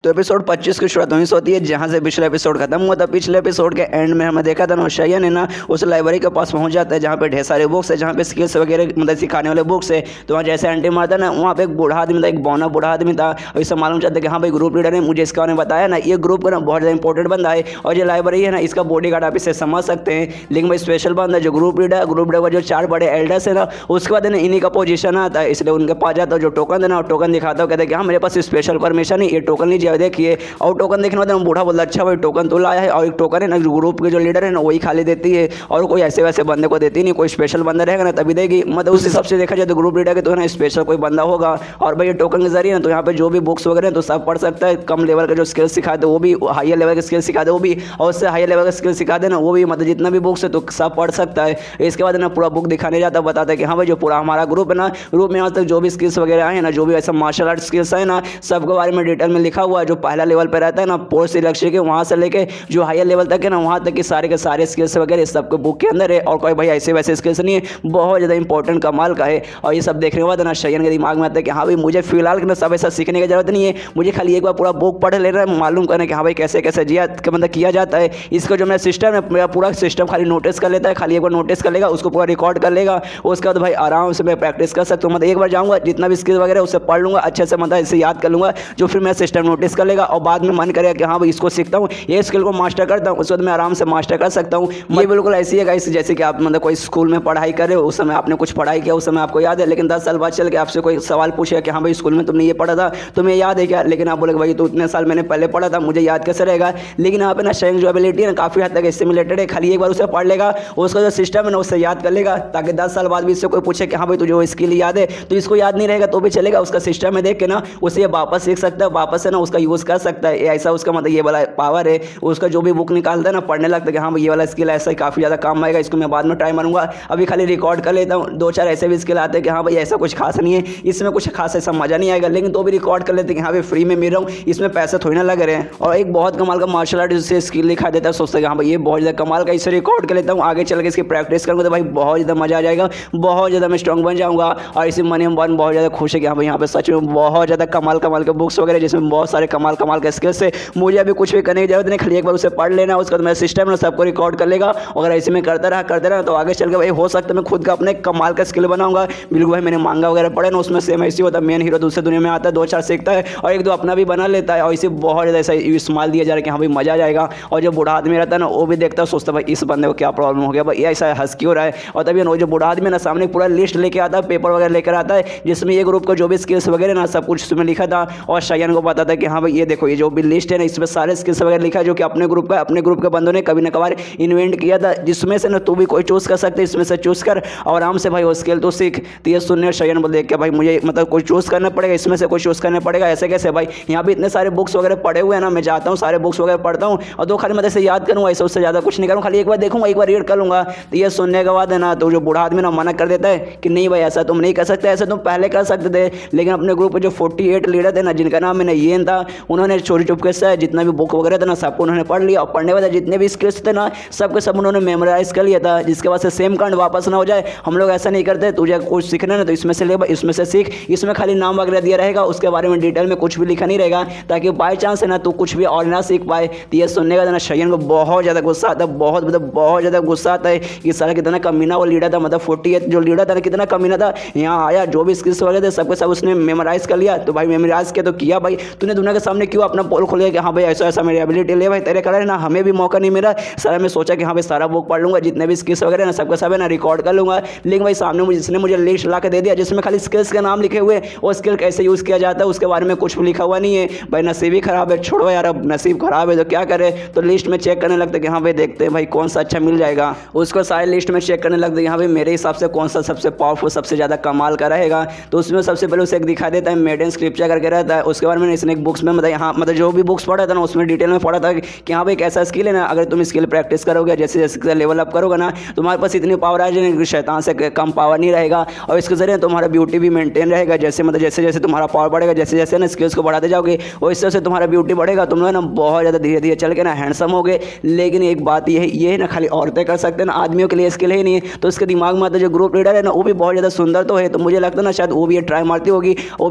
तो एपिसोड 25 की शुरुआत वहीं से होती है जहां से पिछले एपिसोड खत्म हुआ था। पिछले एपिसोड के एंड में हमें देखा था ना शयन है ना उस लाइब्रेरी के पास पहुंच जाता है जहां पे ढेर सारे बुक्स है, जहां पे स्किल्स वगैरह मतलब सिखाने वाले बुक्स है। तो वहाँ जैसे एंट्री मारता ना वहाँ पे एक बूढ़ा आदमी था, एक बौना बूढ़ा आदमी था। और इससे मालूम चलता है कि हाँ भाई ग्रुप लीडर ने मुझे इसके बारे में बताया ना, ये ग्रुप का ना बहुत ज़्यादा इंपॉर्टेंट बंदा है और ये लाइब्रेरी है ना इसका बॉडी गार्ड आप इसे समझ सकते हैं। लेकिन भाई स्पेशल बंदा जो ग्रुप लीडर का जो 4 बड़े एल्डर्स है ना उसके बाद इन्हीं का पोजीशन आता है, इसलिए उनके पास जाता है। जो टोकन देना टोकन दिखाता है, कहते हैं कि हाँ मेरे पास स्पेशल परमिशन है, ये टोकन लीजिए देखिए। और टोकन देखने बाद बूढ़ा बोला अच्छा भाई टोकन तो लाया है, और एक टोकन है ना ग्रुप के जो लीडर है ना वही खाली देती है और कोई ऐसे वैसे बंदे को देती नहीं, कोई स्पेशल बंदा रहेगा ना तभी देगी। मतलब उस हिसाब से देखा जाए तो ग्रुप लीडर के तो है ना स्पेशल कोई बंदा होगा। और भाई ये टोकन के जरिए ना तो यहाँ पे जो भी बुक्स वगैरह तो सब पढ़ सकता है। कम लेवल का जो स्किल सिखाते वो भी, हायर लेवल के स्किल सिखाते वो भी, और उससे हायर लेवल का स्किल सिखाते ना वो भी, मतलब जितना भी बुक्स है तो सब पढ़ सकता है। इसके बाद ना पूरा बुक दिखाने जाता है, बताता है कि हाँ भाई जो पूरा हमारा ग्रुप है ना, ग्रुप में आज तक जो भी स्किल्स वगैरह आए हैं ना, जो भी ऐसा मार्शल आर्ट स्किल्स है ना सबके बारे में डिटेल में लिखा हुआ है। जो पहला लेवल पर रहता है ना पोस्ट इलेक्शन के, वहाँ से लेके जो हायर लेवल तक है ना वहाँ तक के सारे स्किल्स वगैरह सबके बुक के अंदर है। और कोई भाई ऐसे वैसे स्किल्स नहीं है, बहुत ज़्यादा इंपॉर्टेंट कमाल का है। और ये सब देखने के बाद ना शयन के दिमाग में आता है कि हाँ भाई मुझे फिलहाल के ना सब ऐसा सीखने की जरूरत नहीं है, मुझे खाली एक बार पूरा बुक पढ़ लेना है, मालूम करना कि हाँ भाई कैसे कैसे जिया मतलब किया जाता है। इसका जो मेरा सिस्टम है मेरा पूरा सिस्टम खाली नोटिस कर लेता है, खाली एक बार नोटिस कर लेगा, उसको पूरा रिकॉर्ड कर लेगा। उसके बाद भाई आराम से मैं प्रैक्टिस कर सकता हूँ। मतलब एक बार जाऊँगा जितना भी स्किल वगैरह उससे पढ़ लूँगा अच्छे से, मतलब इसे याद कर लूँगा जो फिर मेरा सिस्टम नोटिस कर लेगा। और बाद में मन करेगा कि हाँ भाई इसको सीखता हूँ, ये स्किल को मास्टर करता हूँ, उसके बाद मैं आराम से मास्टर कर सकता हूँ। ये बिल्कुल ऐसी है गाइस जैसे कि आप मतलब कोई स्कूल में पढ़ाई कर रहे हो, उस समय आपने कुछ पढ़ाई किया, उस समय आपको याद है, लेकिन 10 साल बाद चल के आपसे कोई सवाल पूछेगा कि हाँ भाई स्कूल में तुमने ये पढ़ा था तुम्हें याद है क्या, लेकिन आप बोले भाई तो इतने साल मैंने पहले पढ़ा था मुझे याद कैसे रहेगा। लेकिन यहाँ पे ना शयन जो एबिलिटी है ना काफ़ी हद तक इससे रिलेटेड है, खाली एक बार उसे पढ़ लेगा, उसका जो सिस्टम है ना उससे याद कर लेगा, ताकि 10 साल बाद भी इससे कोई पूछे कि हाँ भाई तुझे वो स्किल याद है, तो इसको याद नहीं रहेगा तो भी चलेगा, उसका सिस्टम है देख के ना उसे ये वापस सीख सकता है, वापस से ना उसका यूज़ कर सकता है। ऐसा उसका मतलब ये वाला पावर है। उसका जो भी बुक निकालता है ना पढ़ने लगता है कि हाँ भाई ये वाला स्किल ऐसा ही काफ़ी ज़्यादा काम आएगा, इसको मैं बाद में ट्राई मारूंगा, अभी खाली रिकॉर्ड कर लेता हूँ। 2-4 ऐसे भी स्किल आते हैं कि हाँ भाई ऐसा कुछ खास नहीं है, इसमें कुछ खास ऐसा मजा नहीं आएगा, लेकिन तो भी रिकॉर्ड कर लेते हैं कि हाँ भाई फ्री में मिल रहा हूँ, इसमें पैसे थोड़ी ना लग रहे हैं। और एक बहुत कमाल का मार्शल आर्ट से स्किल दिखा देता है, सोचता है कि हाँ भाई ये बहुत ज़्यादा कमाल का, इसे रिकॉर्ड कर लेता हूँ, आगे चल के इसकी प्रैक्टिस करूँगा तो भाई बहुत ज़्यादा मजा आ जाएगा, बहुत ज़्यादा मैं स्ट्रॉन्ग बन जाऊँगा। और इसी मन में बहुत ज़्यादा खुश है कि हाँ भाई यहाँ पे सच में बहुत ज़्यादा कमाल के बुक्स वगैरह जिसमें बहुत सारे कमाल के स्किल्स है, मुझे अभी कुछ भी करने की जरूरत नहीं, खाली एक बार उसे पढ़ लेना, उसका मेरा सिस्टम है सबको रिकॉर्ड कर लेगा। अगर ऐसे में करता रहा तो आगे चल के भाई हो सकता है मैं खुद का अपने कमाल का स्किल बनाऊंगा। बिल्कुल भाई मैंने मांगा वगैरह पढ़े ना उसमें सेम ऐसे होता है, मेन हीरो दूसरे दुनिया में आता है, 2-4 सीखता है और 1-2 अपना भी बना लेता है, और इसे बहुत ज़्यादा ऐसा इस्तेमाल दिया जा रहा है कि हाँ भाई मजा आ जाएगा। और जो बूढ़ा आदमी रहता है ना वो भी देखता है, सोचता है भाई इस बंदे को क्या प्रॉब्लम हो गया भाई ये ऐसा हंस क्यों रहा है। और तभी वो जो बूढ़ा आदमी ना सामने पूरा लिस्ट लेके आता है, पेपर वगैरह लेकर आता है जिसमें ये ग्रुप का जो भी स्किल्स वगैरह ना सब कुछ उसमें लिखा था। और शयन को बताता है कि हाँ भाई ये देखो ये जो भी लिस्ट है ना इसमें सारे स्किल्स वगैरह लिखा है जो कि अपने ग्रुप के बंदों ने कभी न कभार इन्वेंट किया था, जिसमें से ना तू भी कोई चूज कर सकते, इसमें से चूज कर और आराम से भाई वो स्किल तो सीख। तो ये सुनने शयन बोल देख के भाई मुझे मतलब कोई चूज करना पड़ेगा, इसमें से कोई चूज करना पड़ेगा, ऐसे कैसे भाई यहाँ पे इतने सारे बुक्स वगैरह पढ़े हुए हैं ना, मैं जाता हूँ सारे बुक्स वगैरह पढ़ता हूँ और 2 खाली मतलब से याद करूँगा, ऐसे उससे ज़्यादा कुछ नहीं करूँ, खाली एक बार देखूँगा एक बार रीड कर लूँगा। तो ये सुनने के बाद है ना तो जो बूढ़ा आदमी ना मना कर देता है कि नहीं भाई ऐसा तुम नहीं कर सकते, ऐसा तुम पहले कर सकते थे। लेकिन अपने ग्रुप में जो 48 लीडर थे ना जिनका नाम मैंने ये था, उन्होंने चोरी चुपके से जितना भी बुक वगैरह था ना सबको उन्होंने पढ़ लिया, और पढ़ने वाले जितने भी स्किल्स थे ना सबके सब उन्होंने मेमोराइज कर लिया था, जिसके बाद से सेम कांड वापस ना हो जाए। हम लोग ऐसा नहीं करते, तुझे कुछ सीखना ना तो इसमें से ले, इसमें से सीख, इसमें खाली नाम वगैरह दिया रहेगा, उसके बारे में डिटेल में कुछ भी लिखा नहीं रहेगा, ताकि बाई चांस है ना तो कुछ भी और ना सीख पाए। तो ये सुनने का ना शयन को बहुत ज़्यादा गुस्सा आता है, बहुत ज़्यादा गुस्सा आता है कि सारा कितना कमीना वो लीडर था, मतलब 48 जो लीडर था कितना कमीना था, यहाँ आया जो भी स्किल्स वगैरह थे सबके सब उसने मेमोराइज कर लिया। तो भाई मेमोराइज किया तो किया भाई, तूने दुनिया के सामने क्यों अपना पोल खोल कि हाँ भाई ऐसा ऐसा मेरी एबिलिटी ले भाई तेरे कारण ना हमें भी मौका नहीं मिला। सारा मैं सोचा कि हाँ भाई सारा बुक पढ़ लूँगा, जितने भी स्किल्स वगैरह ना सबका सब है ना रिकॉर्ड कर लूँगा। लेकिन भाई सामने जिसने मुझे लिस्ट ला के दे दिया जिसमें खाली स्किल्स के नाम लिखे हुए, वो स्किल कैसे यूज़ किया जाता है उसके बारे में कुछ भी लिखा हुआ नहीं है। भाई नसीब ही खराब है, छोड़ो यार अब नसीब खराब है तो क्या करे। तो लिस्ट में चेक करने लगते कि हाँ भाई देखते हैं भाई कौन सा अच्छा मिल जाएगा, उसको सारे लिस्ट में चेक करने लगते कि हाँ भाई मेरे हिसाब से कौन सा सबसे पावरफुल सबसे ज़्यादा कमाल का रहेगा। तो उसमें सबसे पहले उसे एक दिखा देता है मेड इन स्क्रिप्चर करके रहता है। उसके बारे में इसने एक बुक्स में मतलब हाँ मतलब जो भी बुक्स पढ़ा था ना उसमें डिटेल में पढ़ा था कि हाँ भाई कैसा स्किल है ना, अगर तुम स्किल प्रैक्टिस करोगे जैसे जैसे लेवल अप करोगे ना तुम्हारे पास इतनी पावर आ जाएगी, शैतान से कम पावर नहीं रहेगा, और इसके जरिए तुम्हारा ब्यूटी भी मेंटेन रहेगा। जैसे मतलब जैसे जैसे तुम्हारा पावर बढ़ेगा, जैसे जैसे ना स्किल्स को बढ़ाते जाओगे वैसे वैसे तुम्हारा ब्यूटी बढ़ेगा, तुम लोग ना बहुत ज़्यादा धीरे धीरे चल के ना हैंडसम हो गए। लेकिन एक बात ये है ना खाली औरतें कर सकते हैं ना, आदमियों के लिए स्किल है नहीं है। तो उसके दिमाग में आता जो ग्रुप लीडर है ना वो भी बहुत ज़्यादा सुंदर तो है, तो मुझे लगता है ना शायद वो भी ये ट्राई मारती होगी, वो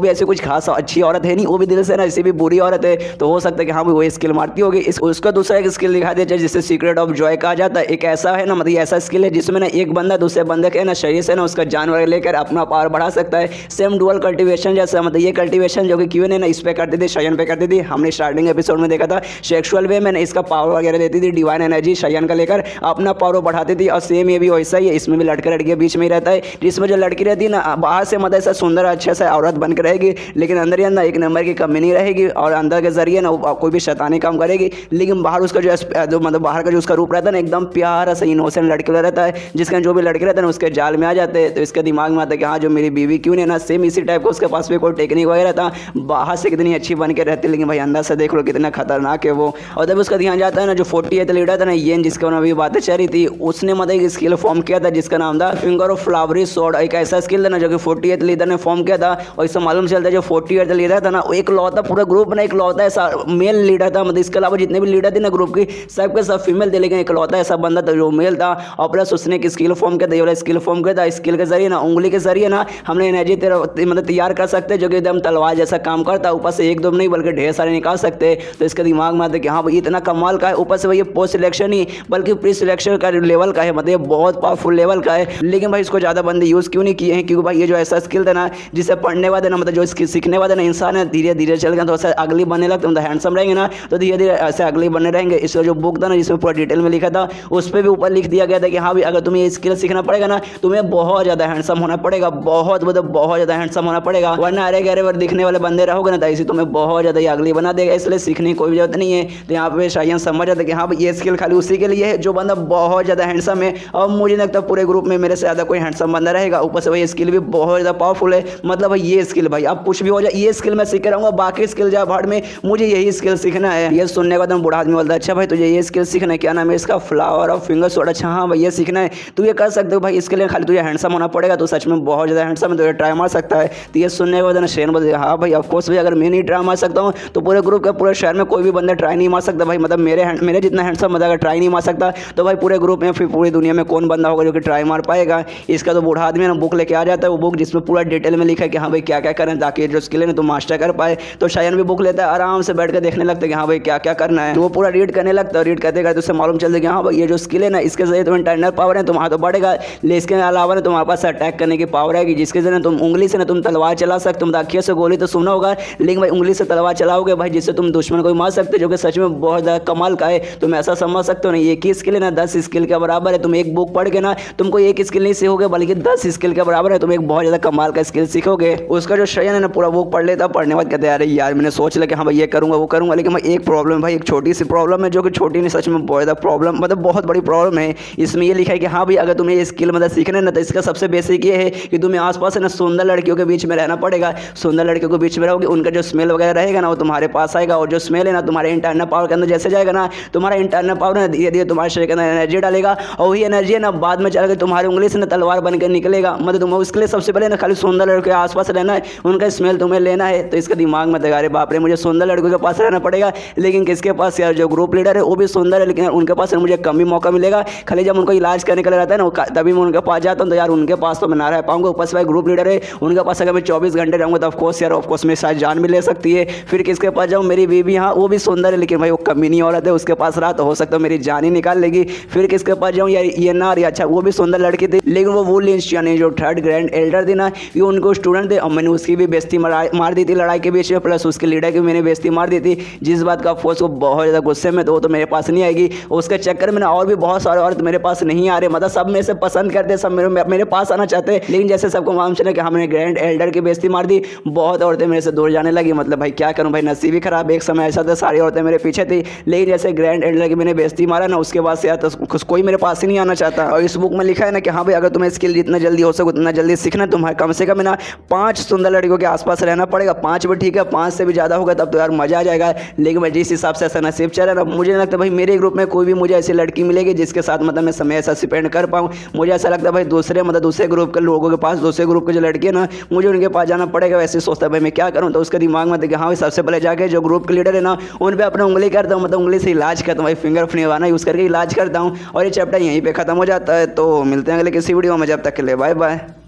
भी ऐसे कुछ खास अच्छी औरत है नहीं, वो भी दिल से ना इसे भी बुरी औरत है तो हो सकता है कि हाँ वो स्किल मारती होगी। उसका दूसरा एक स्किल दिखा दिया जिसे सीक्रेट ऑफ जॉय कहा जाता है। एक ऐसा है ना, मतलब ऐसा स्किल है जिसमें ना एक बंदा दूसरे बंदे के ना शरीर से ना उसका जानवर लेकर अपना पावर बढ़ा सकता है। सेम डुअल कल्टीवेशन जैसा, मतलब ये कल्टीवेशन जो कि क्यों ने ना इस पे करती थी, शयन पे करती थी। हमने स्टार्टिंग एपिसोड में देखा था सेक्सुअल वे में ना इसका पावर वगैरह देती थी, डिवाइन एनर्जी शयन का लेकर अपना पावर बढ़ाती थी। और सेम ये भी वैसा ही है, इसमें भी लड़के लड़के बीच में ही रहता है, जिसमें जो लड़की रहती है ना बाहर से मतलब ऐसा सुंदर अच्छे से औरत बनकर रहेगी, लेकिन अंदर ही अंदर एक नंबर की कमी नहीं रहेगी और अंदर के जरिए ना कोई भी शैतानी काम करेगी, लेकिन बाहर उसका जो मतलब बाहर का जो उसका रूप रहता है ना एकदम प्यारा सा इनोसेंट लड़के रहता है, जिसका जो भी लड़के रहते हैं ना उसके जाल में आ जाते हैं। तो इसके दिमाग में आता है कि हाँ जो मेरी बीवी क्यों नहीं ना, सेम इसी टाइप का उसके पास भी कोई टेक्निक वगैरह था, बाहर से कितनी अच्छी बन के रहती लेकिन भाई अंदर से देख लो कितना खतरनाक है वो। और तब उसका ध्यान जाता है ना जो 48th लीडर था ना येन, जिसके अभी बातें चल रही थी, उसने मतलब एक स्किल फॉर्म किया था जिसका नाम था फिंगर ऑफ फ्लावरी स्वॉर्ड। एक ऐसा स्किल था ना जो कि 48th लीडर ने फॉर्म किया था। और इससे मालूम चलता है जो 48th लीडर था ना वो एक लौता पूरा ग्रुप में एक लौता ऐसा मेल लीडर था, मतलब इसके अलावा जितने भी लीडर थे ना ग्रुप की सबके सब फीमेल थे, लेकिन एक लौता ऐसा बंदा था जो मेल था। और प्लस उसने एक स्किल फॉर्म किया था, ये वाला स्किल फॉर्म किया था। स्किल के जरिए ना उंगली के जरिए ना हमने एनर्जी मतलब तैयार कर सकते हैं जो कि एकदम तलवार जैसा काम करता है। ऊपर से एक दो नहीं बल्कि ढेर सारे निकाल सकते हैं। तो इसके दिमाग में आता है कि हाँ भाई इतना कमाल का है। ऊपर से भाई ये पोस्ट सिलेक्शन ही बल्कि प्री सिलेक्शन का लेवल का है, मतलब बहुत पावरफुल लेवल का है। लेकिन भाई इसको ज़्यादा बंदे यूज़ क्यों नहीं किए हैं, क्योंकि भाई ये जो ऐसा स्किल था ना जिसे पढ़ने वाले ना मतलब जो इसकी सीखने वाले ना इंसान है धीरे धीरे चल गया तो ऐसा अगली बनने लगता मतलब हैंडसम रहेंगे ना तो धीरे धीरे ऐसे अगली बनने रहेंगे। इसका जो बुक था ना जिसमें पूरा डिटेल में लिखा था उस पर भी ऊपर लिख दिया गया था कि हाँ भाई अगर तुम्हें ये स्किल सीखना पड़ेगा ना तुम्हें बहुत ज़्यादा हैंडसम होना पड़ेगा, बहुत मतलब बहुत ज़्यादा हैंडसम होना पड़ेगा, वरना अरे गहरे पर दिखने वाले बंदे रहोगे ना तो इसी तुम्हें बहुत ज़्यादा ये अगली बना देगा। इसलिए सीखने की कोई जरूरत नहीं है। तो यहाँ पे शायद समझ जाता है कि हाँ भाई ये स्किल खाली उसी के लिए है जो बंदा बहुत ज़्यादा हैंडसम है। और मुझे लगता है पूरे ग्रुप में मेरे से ज़्यादा कोई हैंडसम बंदा रहेगा। ऊपर से भाई स्किल भी बहुत ज़्यादा पावरफुल है, मतलब भाई ये स्किल भाई अब कुछ भी हो जाए ये स्किल मैं सीख रहूँगा, बाकी स्किल जाए भाड़ में, मुझे यही स्किल सीखना है। ये सुनने के बाद बूढ़ा आदमी बोलता है अच्छा भाई तुझे ये स्किल सीखना है, क्या नाम है इसका, फ्लावर ऑफ फिंगर स्वॉर्ड। अच्छा हाँ भाई ये सीखना है, तू ये कर सकते हो भाई, इसके लिए खाली तुझे हैंडसम होना पड़ेगा। तो सच में बहुत ज़्यादा हैंडसम है तो ये ट्राई मार सकता है। तो ये सुनने के बाद शेर बोलते हाँ भाई ऑफकोर्स भाई अगर मैं नहीं ट्राई मार सकता हूँ तो पूरे ग्रुप के पूरे शहर में कोई भी बंदा ट्राई नहीं मार सकता भाई, मतलब मेरे जितना हैंडसम बंदा अगर ट्राई नहीं मार सकता तो भाई पूरे ग्रुप में फिर पूरी दुनिया में कौन बंदा होगा जो कि ट्राई मार पाएगा। इसका तो बूढ़ा आदमी ना बुक लेके आ जाता है, वो बुक जिसमें पूरा डिटेल में लिखा है कि हाँ भाई क्या क्या करें ताकि जो स्किल है ना तो मास्टर कर पाए। तो शायन भी बुक लेता है, आराम से बैठ कर देखने लगता है कि हाँ भाई क्या क्या करना है, तो वो पूरा रीड करने लगता है। रीड करते करते उससे मालूम चलता है कि हाँ भाई ये जो स्किल है ना इसके जरिए तुम इंटरनल पावर है तुम्हारा तो बढ़ेगा, लेकिन इसके अलावा ना तुम्हारे पास अटैक करने की पावर है जिसके जरिए तुम उंगली से ना तुम तलवार चला सकते, तुम दाखिया से गोली तो सुना होगा लेकिन भाई उंगली से तलवार चलाओगे भाई जिससे तुम दुश्मन को मार सकते, जो कि सच में बहुत ज़्यादा कमाल का है। तुम ऐसा समझ सकते हो ना एक ही स्किल है ना 10 स्किल के बराबर है। तुम एक बुक पढ़ के ना तुमको एक स्किल नहीं सीखोगे बल्कि 10 स्किल के बराबर है, तुम एक बहुत ज़्यादा कमाल का स्किल सीखोगे। उसका जो शयन है ना पूरा बुक पढ़ लेता, पढ़ने बाद कहते यार यार मैंने सोच लिया कि हाँ भाई ये करूँगा वो करूँगा, लेकिन भाई एक प्रॉब्लम भाई एक छोटी सी प्रॉब्लम है जो कि छोटी नहीं सच में बहुत ज़्यादा प्रॉब्लम मतलब बहुत बड़ी प्रॉब्लम है। इसमें ये लिखा है कि हाँ भाई अगर तुम्हें ये स्किल मतलब सीखना है ना तो इसका सबसे बेसिक ये है कि तुम्हें आसपास है ना सुंदर लड़कियों के बीच में रहना पड़ेगा। सुंदर लड़कियों के बीच में रहोगे उनका जो स्मेल वगैरह रहेगा ना वो तुम्हारे पास आएगा, और जो स्मेल है ना तुम्हारे इंटरनल पावर के अंदर जैसे जाएगा ना तुम्हारा इंटरनल पावर ना धीरे धीरे तुम्हारे शरीर के अंदर एनर्जी डालेगा, और वही एनर्जी है ना बाद में चल के तुम्हारी उंगली से ना तलवार बन के निकलेगा। मतलब तुम्हें उसके लिए सबसे पहले ना खाली सुंदर लड़कियों के आसपास रहना है, उनका स्मेल तुम्हें लेना है। तो इसका दिमाग में अरे बाप रे मुझे सुंदर लड़कियों के पास रहना पड़ेगा, लेकिन किसके पास यार जो ग्रुप लीडर है वो भी सुंदर है लेकिन उनके पास मुझे कम ही मौका मिलेगा। खाली जब उनको इलाज करने के लिए रहता है ना तभी मैं उनके पास जाता हूँ, तो यार उनके पास तो मैं ना रह पाऊंगा। ऊपर से भाई ग्रुप लीडर है उनके पास अगर मैं 24 घंटे रहूँगा तो ऑफकोर्स यार ऑफकोर्स मेरी शायद जान भी ले सकती है। फिर किसके पास जाऊँ, मेरी बीवी हाँ वो भी सुंदर है लेकिन भाई वो कमीनी औरत है, उसके पास रहा तो हो सकता है मेरी जान ही निकाल लेगी। फिर किसके पास जाऊँ यार ये ना यार अच्छा वो भी सुंदर लड़की थी लेकिन वो वुलिंस यानी जो 3rd ग्रैंड एल्डर थी ना ये उनको स्टूडेंट थे और मैंने उसकी भी बेइज्जती मार दी थी लड़ाई के बीच में, प्लस उसके लीडर की मैंने बेइज्जती मार दी थी, जिस बात का अफसोस वो बहुत ज़्यादा गुस्से में तो मेरे पास नहीं आएगी। उसके चक्कर में ना और भी बहुत सारे औरत मेरे पास नहीं आ रहे, मतलब सब मेरे से पसंद करते, सब मेरे पास आना चाहते हैं, लेकिन जैसे सबको मालूम चला कि हमने ग्रैंड एल्डर की बेइज्जती मार दी बहुत औरतें मेरे से दूर जाने लगी। मतलब भाई क्या करूँ भाई नसीब ही खराब, एक समय ऐसा था सारी औरतें मेरे पीछे थी, लेकिन जैसे ग्रैंड एल्डर की मैंने बेइज्जती मारा ना उसके बाद से यार तो कोई मेरे पास ही नहीं आना चाहता। और इस बुक में लिखा है ना कि हाँ भाई अगर तुम्हें स्किल जितना जल्दी हो सके उतना जल्दी सीखना, तुम्हारे कम से कम ना 5 सुंदर लड़कियों के आसपास रहना पड़ेगा। 5 भी ठीक है, 5 से भी ज़्यादा होगा तब तो यार मज़ा आ जाएगा। लेकिन भाई जिस हिसाब से ऐसा नसीब चल रहा है ना मुझे नहीं लगता भाई मेरे ग्रुप में कोई भी मुझे ऐसी लड़की मिलेगी जिसके साथ मतलब मैं समय ऐसा स्पेंड कर पाऊँ। मुझे ऐसा लगता है भाई दूसरे ग्रुप के लोगों के पास, दूसरे ग्रुप के जो लड़की है ना मुझे उनके पास जाना पड़ेगा। वैसे सोचता है भाई मैं क्या करूँ, तो उसके दिमाग में देखिए हाँ भाई सबसे पहले जाके जो ग्रुप के लीडर है ना उन पर अपना उंगली करता हूँ, मतलब उंगली से इलाज करता हूँ भाई, फिंगर फनिवाना यूज़ करके इलाज करता हूँ। और ये चैप्टर यहीं पर खत्म हो जाता है। तो मिलते हैं अगले किसी वीडियो में, जब तक के लिए बाय बाय।